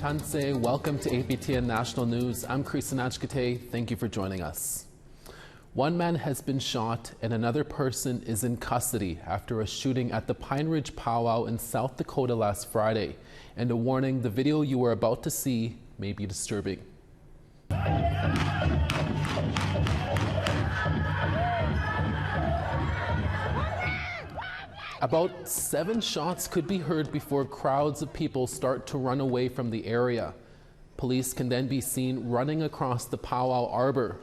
Tanse, welcome to APTN National News. I'm Creeson Agecoutay. Thank you for joining us. One man has been shot and another person is in custody after a shooting at the Pine Ridge Pow Wow in South Dakota last Friday. And a warning, the video you are about to see may be disturbing. About 7 shots could be heard before crowds of people start to run away from the area. Police can then be seen running across the Pow Wow Arbor.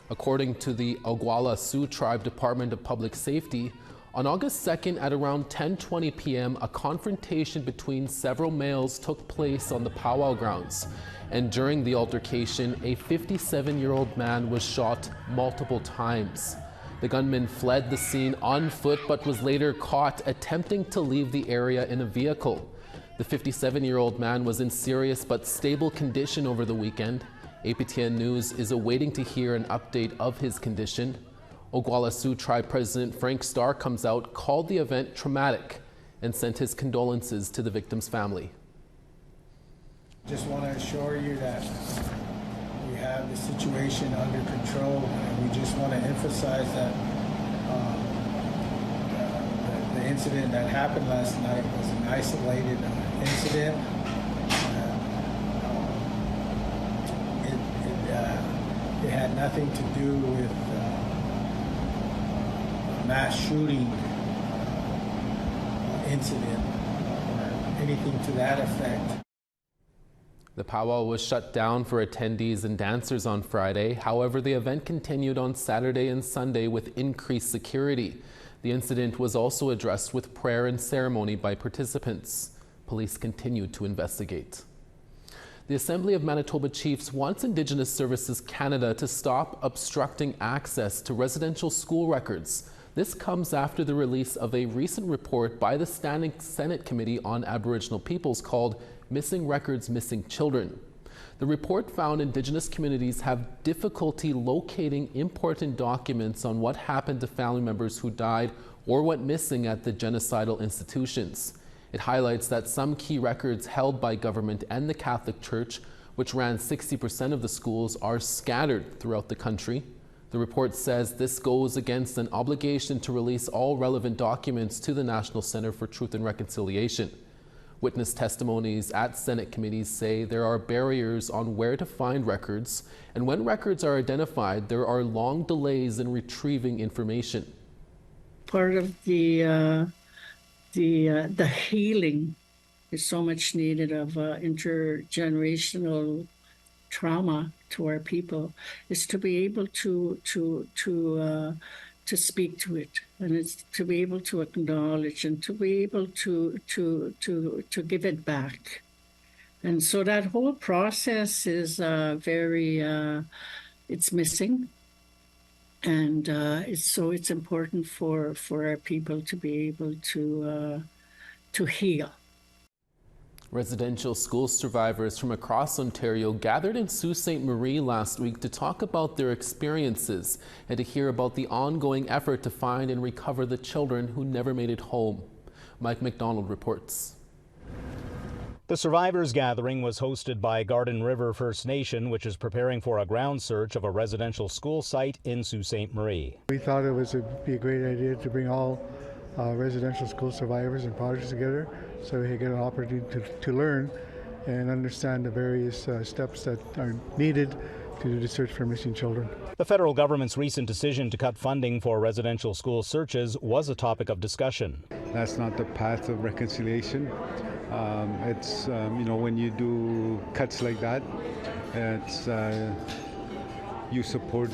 According to the Oglala Sioux Tribe Department of Public Safety, on August 2nd at around 10:20 p.m., a confrontation between several males took place on the Pow Wow grounds. And during the altercation, a 57-year-old man was shot multiple times. The gunman fled the scene on foot but was later caught attempting to leave the area in a vehicle. The 57-year-old man was in serious but stable condition over the weekend. APTN News is awaiting to hear an update of his condition. Oglala Sioux Tribe President Frank Starr comes out, called the event traumatic, and sent his condolences to the victim's family. Just want to assure you that we have the situation under control, and we just want to emphasize that the incident that happened last night was an isolated incident. It had nothing to do with a mass shooting incident or anything to that effect. The Pow Wow was shut down for attendees and dancers on Friday. However, the event continued on Saturday and Sunday with increased security. The incident was also addressed with prayer and ceremony by participants. Police continued to investigate. The Assembly of Manitoba Chiefs wants Indigenous Services Canada to stop obstructing access to residential school records. This comes after the release of a recent report by the Standing Senate Committee on Aboriginal Peoples called Missing Records, Missing Children. The report found Indigenous communities have difficulty locating important documents on what happened to family members who died or went missing at the genocidal institutions. It highlights that some key records held by government and the Catholic Church, which ran 60% of the schools, are scattered throughout the country. The report says this goes against an obligation to release all relevant documents to the National Centre for Truth and Reconciliation. Witness testimonies at Senate committees say there are barriers on where to find records, and when records are identified, there are long delays in retrieving information. Part of the healing is so much needed of intergenerational trauma to our people is to be able to speak to it, and it's to be able to acknowledge and to be able to give it back. And so that whole process is it's missing, and it's important for our people to be able to heal. Residential school survivors from across Ontario gathered in Sault Ste. Marie last week to talk about their experiences and to hear about the ongoing effort to find and recover the children who never made it home. Mike McDonald reports. The survivors gathering was hosted by Garden River First Nation, which is preparing for a ground search of a residential school site in Sault Ste. Marie. We thought it would be a great idea to bring all residential school survivors and projects together so they get an opportunity to learn and understand the various steps that are needed to do the search for missing children. The federal government's recent decision to cut funding for residential school searches was a topic of discussion. That's not the path of reconciliation. It's, when you do cuts like that, it's, you support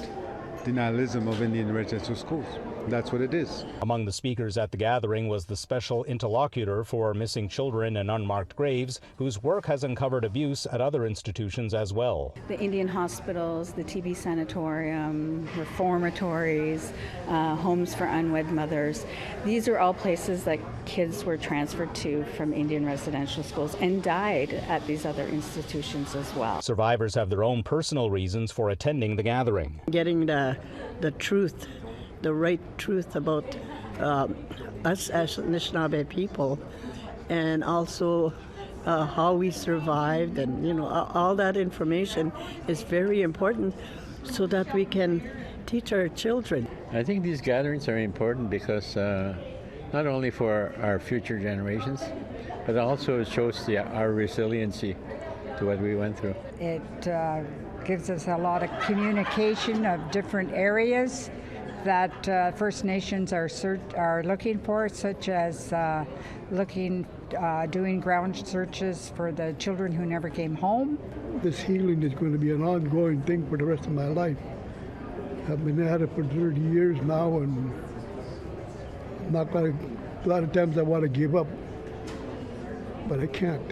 denialism of Indian residential schools. That's what it is. Among the speakers at the gathering was the special interlocutor for missing children and unmarked graves, whose work has uncovered abuse at other institutions as well. The Indian hospitals, the TB sanatorium, reformatories, homes for unwed mothers. These are all places that kids were transferred to from Indian residential schools and died at these other institutions as well. Survivors have their own personal reasons for attending the gathering. Getting the truth, the right truth about us as Anishinaabe people, and also how we survived, and all that information is very important so that we can teach our children. I think these gatherings are important because not only for our future generations, but also it shows our resiliency to what we went through. It gives us a lot of communication of different areas that First Nations are looking for, such as doing ground searches for the children who never came home. This healing is going to be an ongoing thing for the rest of my life. I've been at it for 30 years now, and I'm not going to, a lot of times I want to give up, but I can't,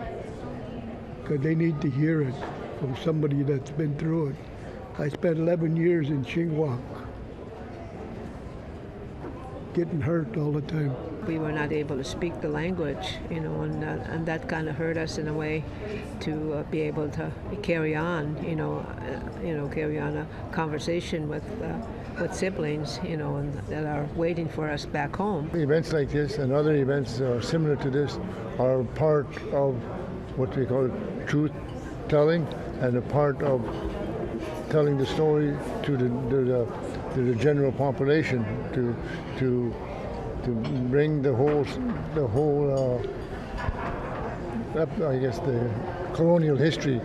because they need to hear it from somebody that's been through it. I spent 11 years in Chingwak, getting hurt all the time. We were not able to speak the language, and that kind of hurt us in a way to be able to carry on, carry on a conversation with siblings, and that are waiting for us back home. Events like this and other events similar to this are part of what we call truth telling, and a part of telling the story to the general population, to bring the whole I guess the colonial history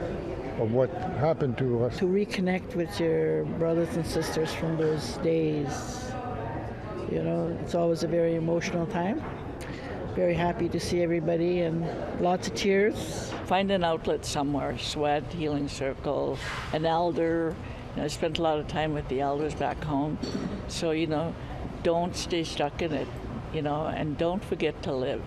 of what happened to us. To reconnect with your brothers and sisters from those days, it's always a very emotional time. Very happy to see everybody, and lots of tears. Find an outlet somewhere, sweat, healing circle, an elder. I spent a lot of time with the elders back home. So, don't stay stuck in it, and don't forget to live.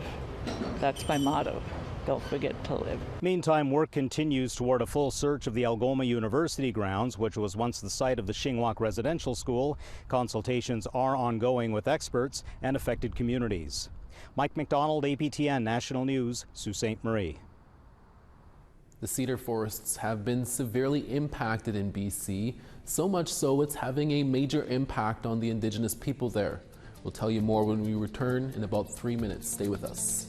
That's my motto. Don't forget to live. Meantime, work continues toward a full search of the Algoma University grounds, which was once the site of the Chingwak Residential School. Consultations are ongoing with experts and affected communities. Mike McDonald, APTN National News, Sault Ste. Marie. The cedar forests have been severely impacted in BC, so much so it's having a major impact on the Indigenous people there. We'll tell you more when we return in about 3 minutes. Stay with us.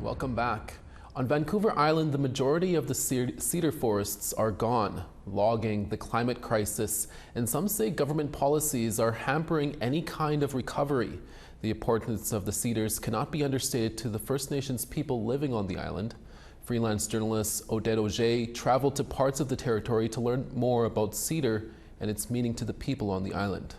Welcome back. On Vancouver Island, the majority of the cedar forests are gone. Logging, the climate crisis, and some say government policies are hampering any kind of recovery. The importance of the cedars cannot be understated to the First Nations people living on the island. Freelance journalist Odette Auger traveled to parts of the territory to learn more about cedar and its meaning to the people on the island.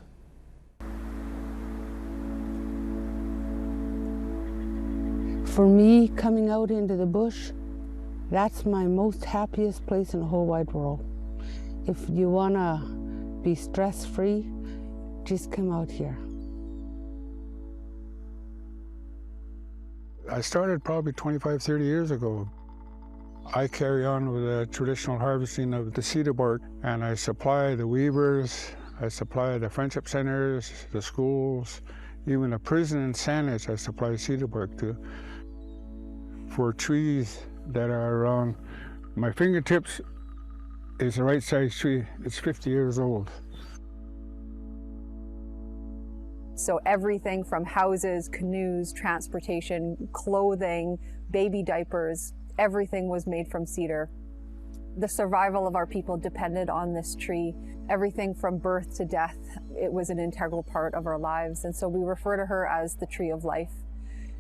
For me, coming out into the bush, that's my most happiest place in the whole wide world. If you want to be stress-free, just come out here. I started probably 25, 30 years ago. I carry on with the traditional harvesting of the cedar bark, and I supply the weavers, I supply the friendship centers, the schools, even the prison and Saanich I supply cedar bark to. For trees that are around my fingertips is the right size tree. It's 50 years old. So everything from houses, canoes, transportation, clothing, baby diapers, everything was made from cedar. The survival of our people depended on this tree. Everything from birth to death, it was an integral part of our lives. And so we refer to her as the tree of life.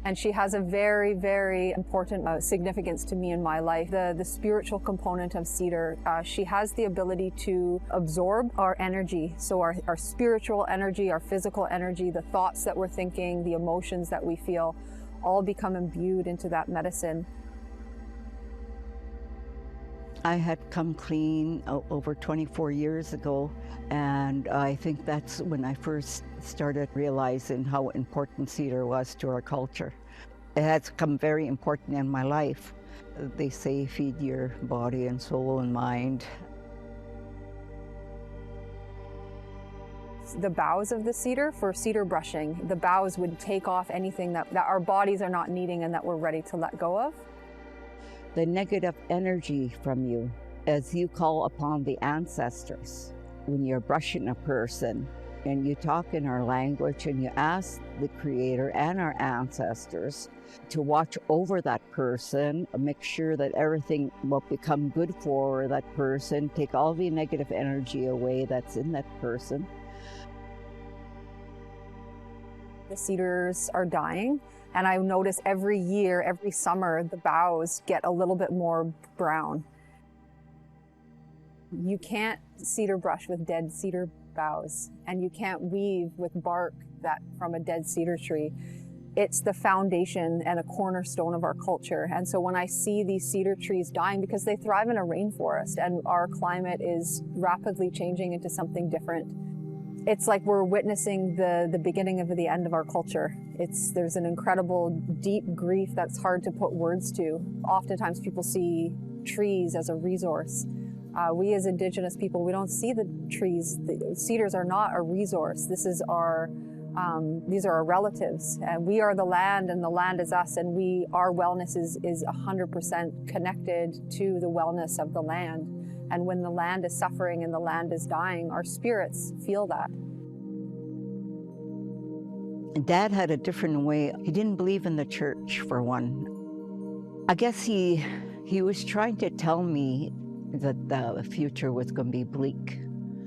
And she has a very, very important significance to me in my life. The spiritual component of cedar, she has the ability to absorb our energy. So our spiritual energy, our physical energy, the thoughts that we're thinking, the emotions that we feel, all become imbued into that medicine. I had come clean over 24 years ago, and I think that's when I first started realizing how important cedar was to our culture. It has become very important in my life. They say feed your body and soul and mind. The boughs of the cedar, for cedar brushing, the boughs would take off anything that our bodies are not needing and that we're ready to let go of. The negative energy from you as you call upon the ancestors. when you're brushing a person and you talk in our language and you ask the Creator and our ancestors to watch over that person, make sure that everything will become good for that person, take all the negative energy away that's in that person. The cedars are dying, and I notice every year, every summer, the boughs get a little bit more brown. You can't cedar brush with dead cedar boughs, and you can't weave with bark from a dead cedar tree. It's the foundation and a cornerstone of our culture. And so when I see these cedar trees dying, because they thrive in a rainforest and our climate is rapidly changing into something different, it's like we're witnessing the beginning of the end of our culture. There's an incredible deep grief that's hard to put words to. Oftentimes people see trees as a resource. We as Indigenous people, we don't see the trees. The cedars are not a resource. These are our relatives, and we are the land, and the land is us, and our wellness is 100% connected to the wellness of the land. And when the land is suffering and the land is dying, our spirits feel that. Dad had a different way. He didn't believe in the church, for one. I guess he was trying to tell me that the future was going to be bleak.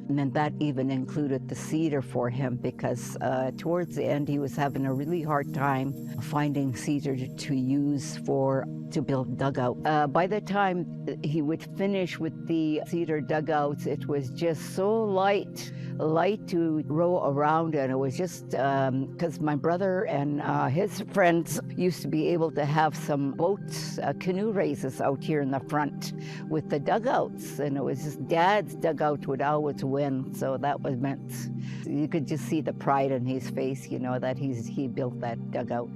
And then that even included the cedar for him, because towards the end he was having a really hard time finding cedar to use to build dugouts. By the time he would finish with the cedar dugouts, it was just so light to row around, and it was just because my brother and his friends used to be able to have some boats, canoe races out here in the front with the dugouts, and it was just Dad's dugout would always win, so that was meant. You could just see the pride in his face, that he built that dugout,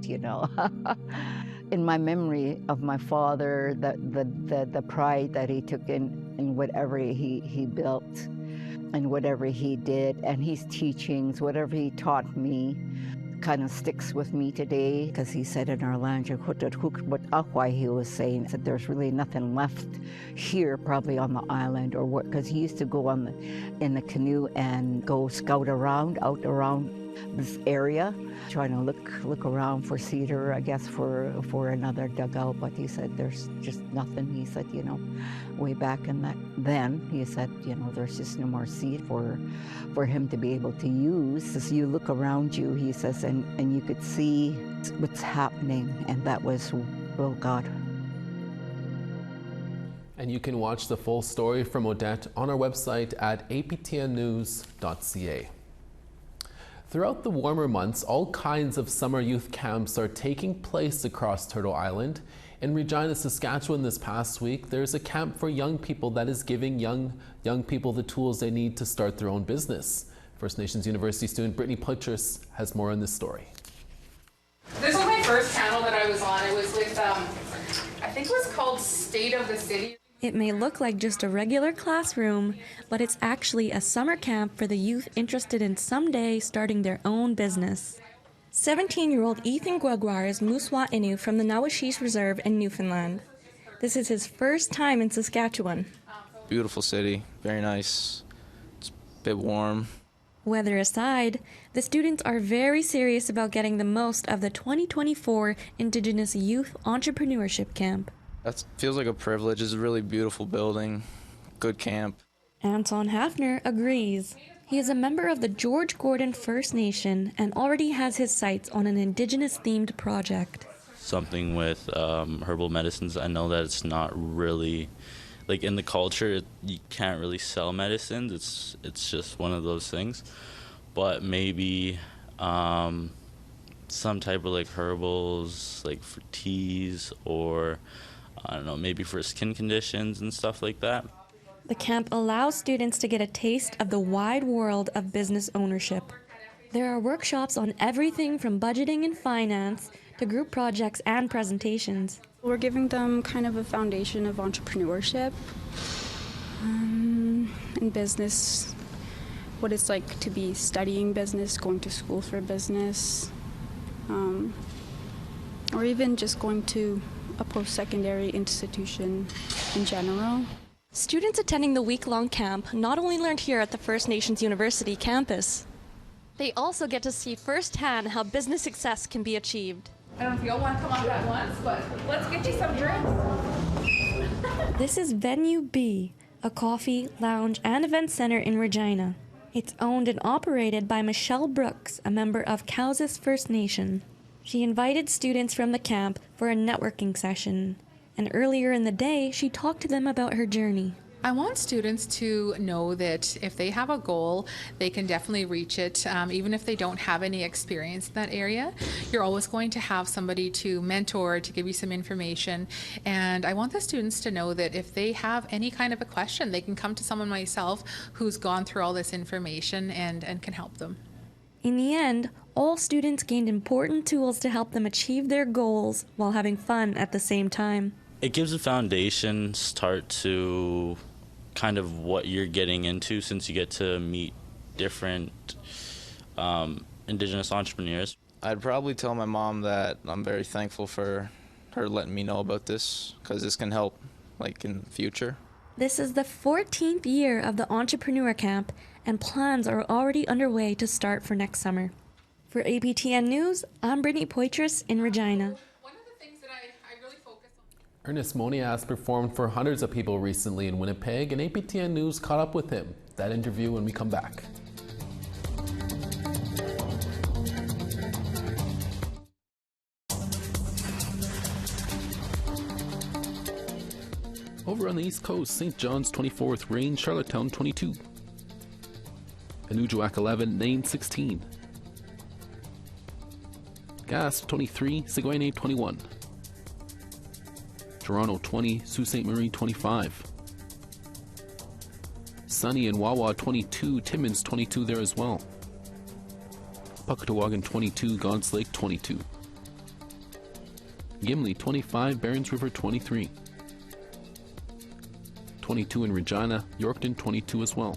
In my memory of my father, the pride that he took in whatever he built and whatever he did, and his teachings, whatever he taught me, kind of sticks with me today, because he said in our language, what he was saying, that there's really nothing left here, probably on the island, or what, because he used to go in the canoe and go scout out around this area, trying to look around for cedar, I guess, for another dugout. But he said there's just nothing. He said, way back in then, he said, there's just no more seed for him to be able to use. As you look around you, he says, and you could see what's happening, and that was, oh God. And you can watch the full story from Odette on our website at aptnnews.ca. Throughout the warmer months, all kinds of summer youth camps are taking place across Turtle Island. In Regina, Saskatchewan this past week, there's a camp for young people that is giving young people the tools they need to start their own business. First Nations University student Brittany Putchers has more on this story. This was my first channel that I was on. It was with, I think it was called State of the City. It may look like just a regular classroom, but it's actually a summer camp for the youth interested in someday starting their own business. 17-year-old Ethan Gregoire is Muswa Inu from the Nawashish Reserve in Newfoundland. This is his first time in Saskatchewan. Beautiful city, very nice. It's a bit warm. Weather aside, the students are very serious about getting the most of the 2024 Indigenous Youth Entrepreneurship Camp. That feels like a privilege. It's a really beautiful building, good camp. Anton Hafner agrees. He is a member of the George Gordon First Nation and already has his sights on an Indigenous-themed project. Something with herbal medicines. I know that it's not really, like in the culture, you can't really sell medicines. It's just one of those things. But maybe some type of like herbals, like for teas or I don't know, maybe for skin conditions and stuff like that. The camp allows students to get a taste of the wide world of business ownership. There are workshops on everything from budgeting and finance to group projects and presentations. We're giving them kind of a foundation of entrepreneurship in business, what it's like to be studying business, going to school for business, or even just going to a post-secondary institution in general. Students attending the week-long camp not only learned here at the First Nations University campus, they also get to see firsthand how business success can be achieved. I don't know if you all want to come up at once, but let's get you some drinks. This is Venue B, a coffee, lounge, and event center in Regina. It's owned and operated by Michelle Brooks, a member of Cowsas First Nation. She invited students from the camp for a networking session, and earlier in the day, she talked to them about her journey. I want students to know that if they have a goal, they can definitely reach it, even if they don't have any experience in that area. You're always going to have somebody to mentor, to give you some information. And I want the students to know that if they have any kind of a question, they can come to someone myself who's gone through all this information and can help them. In the end, all students gained important tools to help them achieve their goals while having fun at the same time. It gives a foundation start to kind of what you're getting into, since you get to meet different Indigenous entrepreneurs. I'd probably tell my mom that I'm very thankful for her letting me know about this, because this can help like in the future. This is the 14th year of the Entrepreneur Camp, and plans are already underway to start for next summer. For APTN News, I'm Brittany Poitras in Regina. Ernest Monas performed for hundreds of people recently in Winnipeg, and APTN News caught up with him. That interview when we come back. Over on the East Coast, St. John's 24th reigned Charlottetown 22. Anujuak 11, Nain 16. Gasp 23, Seguin 21. Toronto 20, Sault Ste. Marie 25. Sunny and Wawa 22, Timmins 22 there as well. Puckatawagan 22, Gaunt's Lake 22. Gimli 25, Barons River 23. 22 in Regina, Yorkton 22 as well.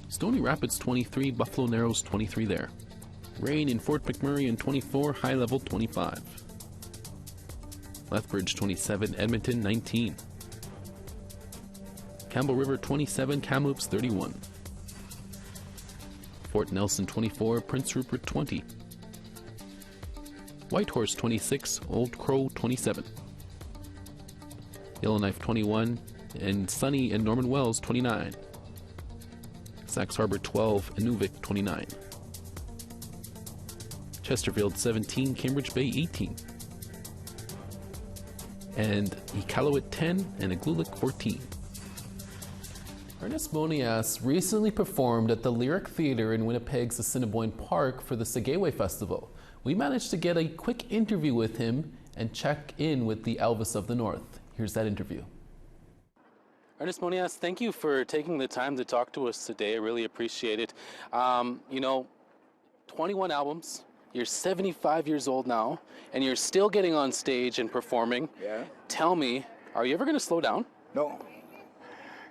Stony Rapids 23, Buffalo Narrows 23 there. Rain in Fort McMurray and 24, High Level 25. Lethbridge 27, Edmonton 19. Campbell River 27, Kamloops 31. Fort Nelson 24, Prince Rupert 20. Whitehorse 26, Old Crow 27. Yellowknife 21, and Sunny and Norman Wells 29. Sax Harbor 12, Inuvik 29. Chesterfield 17, Cambridge Bay 18. And Iqaluit 10 and Iqaluit 14. Ernest Monas recently performed at the Lyric Theatre in Winnipeg's Assiniboine Park for the Sagewe Festival. We managed to get a quick interview with him and check in with the Elvis of the North. Here's that interview. Ernest Monas, thank you for taking the time to talk to us today. I really appreciate it. 21 albums. You're 75 years old now, and you're still getting on stage and performing. Yeah. Tell me, are you ever going to slow down? No.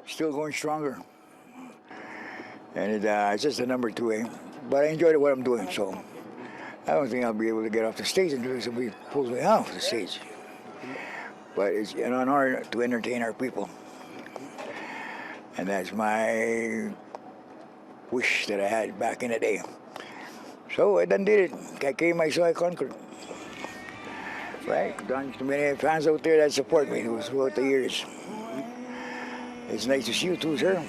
Still going stronger. And it's just a number 2, But I enjoy what I'm doing, so I don't think I'll be able to get off the stage until somebody pulls me off the stage. But it's an honor to entertain our people. And that's my wish that I had back in the day. So I done did it. I came, I saw, I conquered. Right? Done to many fans out there that support me throughout the years. It's nice to see you too, sir.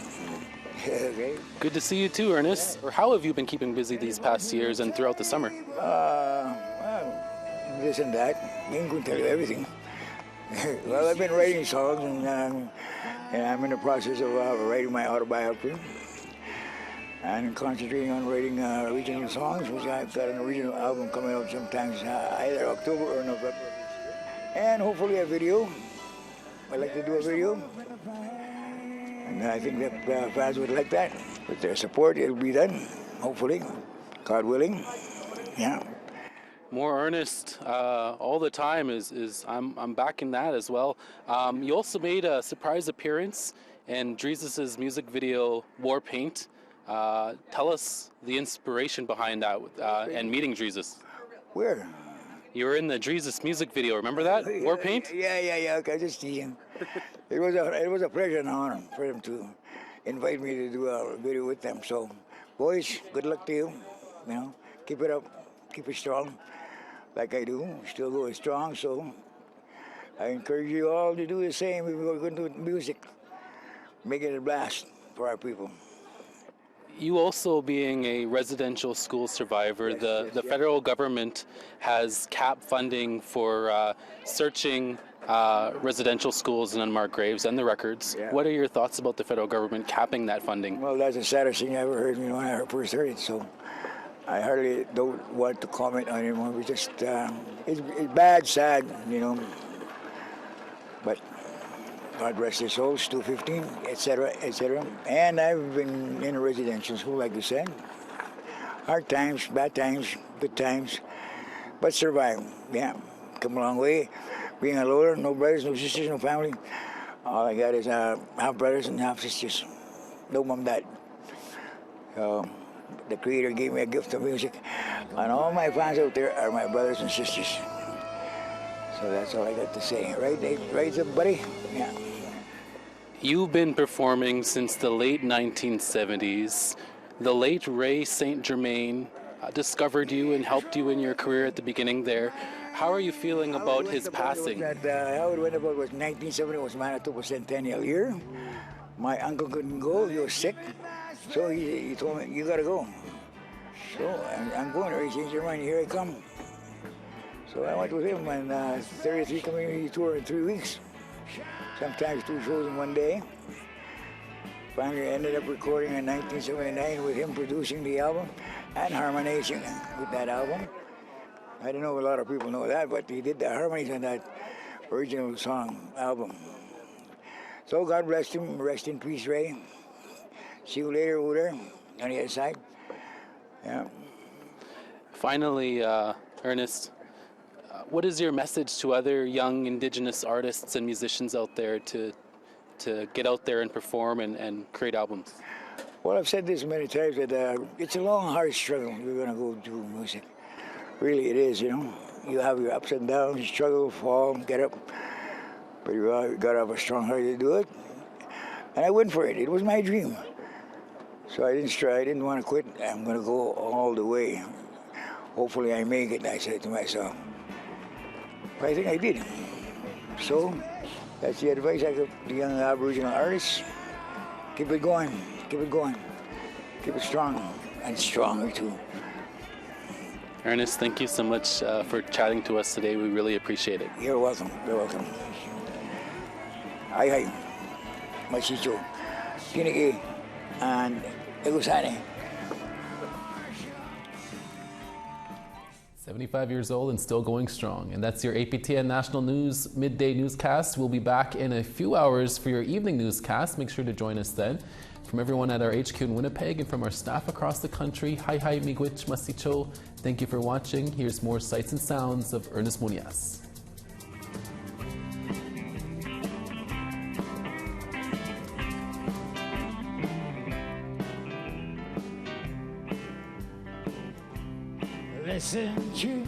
Okay. Good to see you too, Ernest. Or how have you been keeping busy these past years and throughout the summer? Well, this and that. I ain't going to tell you everything. Well, I've been writing songs, and I'm in the process of writing my autobiography. And concentrating on writing original songs, which I've got an original album coming out sometimes either October or November. And hopefully a video. I'd like to do a video. And I think that fans would like that. With their support, it'll be done, hopefully, God willing. Yeah. More Ernest all the time is I'm backing that as well. You also made a surprise appearance in Dreezus' music video War Paint. Tell us the inspiration behind that and meeting Dreezus. Where? You were in the Jesus music video, remember that? War Paint? Yeah. I just see him. It was a pleasure and honor for them to invite me to do a video with them. So, boys, good luck to you. You know, keep it up, keep it strong, like I do. Still going strong. So, I encourage you all to do the same. If we're going to do music, make it a blast for our people. You also being a residential school survivor, the federal government has capped funding for searching residential schools and unmarked graves and the records. Yeah. What are your thoughts about the federal government capping that funding? Well, that's the saddest thing I ever heard, when I first heard it. So I hardly don't want to comment on it anymore. We just, it's bad, sad, But God rest his soul, 215, etc., etc. And I've been in a residential school, like you said. Hard times, bad times, good times, but survive. Yeah, come a long way. Being a lawyer, no brothers, no sisters, no family. All I got is half brothers and half sisters. No mom, dad. So the Creator gave me a gift of music, and all my fans out there are my brothers and sisters. So that's all I got to say. Right, Dave? Right, buddy? Yeah. You've been performing since the late 1970s. The late Ray St. Germain discovered you and helped you in your career at the beginning there. How are you feeling about his passing? How it went about was 1970 was Manitoba Centennial year. My uncle couldn't go, he was sick. So he told me, you gotta go. So I'm going, Ray St. Germain, here I come. So I went with him on 33 community tour in 3 weeks. Sometimes 2 shows in one day. Finally ended up recording in 1979 with him producing the album and harmonizing with that album. I don't know if a lot of people know that, but he did the harmonies on that original song album. So God bless him, rest in peace, Ray. See you later over there on the other side. Yeah. Finally, Ernest, what is your message to other young Indigenous artists and musicians out there to get out there and perform and create albums? Well, I've said this many times that it's a long, hard struggle. You're going to go do music. Really, it is, You have your ups and downs, struggle, fall, get up. But you got to have a strong heart to do it. And I went for it. It was my dream. So I didn't try. I didn't want to quit. I'm going to go all the way. Hopefully I make it, I said to myself. But I think I did. So that's the advice I give the young Aboriginal artists. Keep it going, keep it going. Keep it strong, and stronger too. Ernest, thank you so much for chatting to us today. We really appreciate it. You're welcome, you're welcome. Hi, Machicho, Kinigi, and Agecoutay. 75 years old and still going strong. And that's your APTN National News midday newscast. We'll be back in a few hours for your evening newscast. Make sure to join us then. From everyone at our HQ in Winnipeg and from our staff across the country, hi miigwech masicho. Thank you for watching. Here's more sights and sounds of Ernest Monas. Listen to